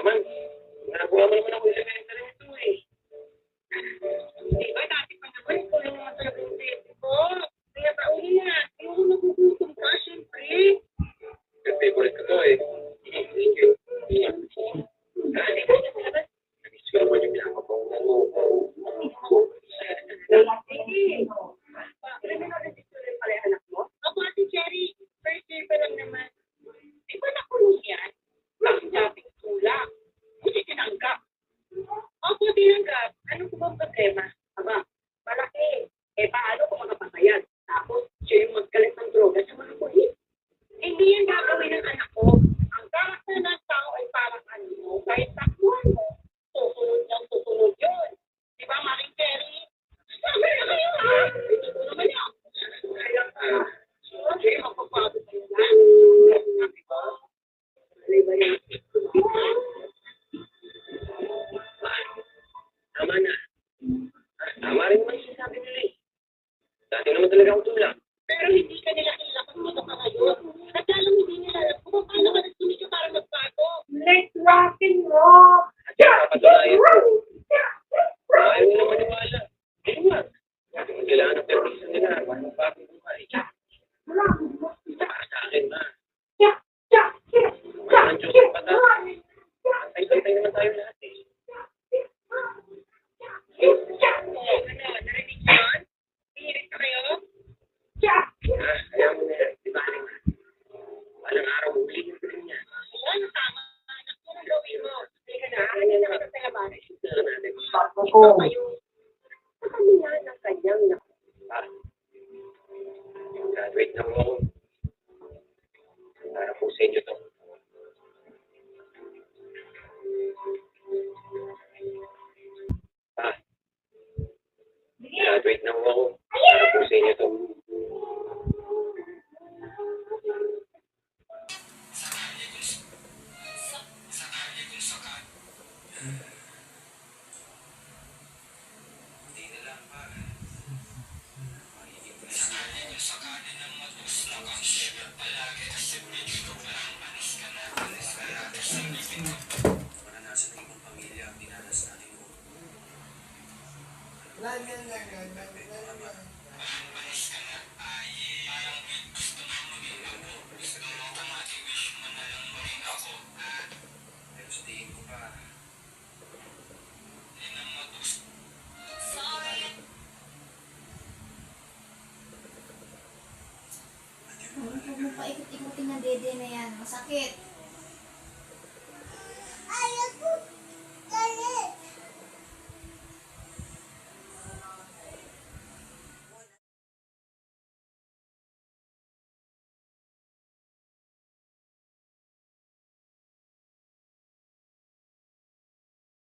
naman. Nagawa mo naman ako elementary nito eh. Di ba, dati pa naman, ikaw lang naman talaga yung baby ko. Kaya tauli na. Ayoko nagugutom ka, syempre. Yung favorite ko to eh. Thank you. Namiss ko naman yung pinakapauna mo. Sige. Bakit na register rin pala yung anak mo? Ako, Ate Cherry. First year pa lang naman. Di ba nakulong yan? Bakit dating tulak? Kasi tinanggap. Ako tinanggap. Ano po bang problema? Aba, malaki. Eh, paano kung makapatayag? Tapos, siya yung magkalit ng droga sa mga pulis. Hindi yan gagawin ng anak ko. Ang karakter ng tao ay parang ano, kahit takbuhan mo, susunod lang susunod yun. Di ba, Maring Cherry? Sabi na kayo, ha? Ito naman yan. Kaya ka. Okay, mapapagod kayo na. Sabi ko, alay ba yan? Tama na. Tama rin naman yung sabi nila eh. Dati naman talaga ako tulak. Pero hindi ka nila kilala kung ano ka ngayon. At alam hindi nila alam kung paano ka nagsunig para magbago. Let's rock and roll! At yung papatunayan ko. Ayaw nila maniwala. Ayun nga. Dati mo kailangan ng permission nila para magbago buhay. Para sa akin na. Ang Diyos ang pata. Antay-antay naman tayo lahat eh. Narinig niyo yun? Iirit na kayo? Ayaw mo na yan. Di ba rin na? Walang araw, uli yung rin niya. Ano tama? Anak mo na gawin mo. Sige na, kanya na kita sa laban. Ito na natin. Ito kayo. Sa kanila ng kanyang graduate na mo ako. Para po sa inyo to. Graduate na mo ako. Para po sa inyo to. Huwag mo pa ikot-ikutin na dede na yan. Masakit.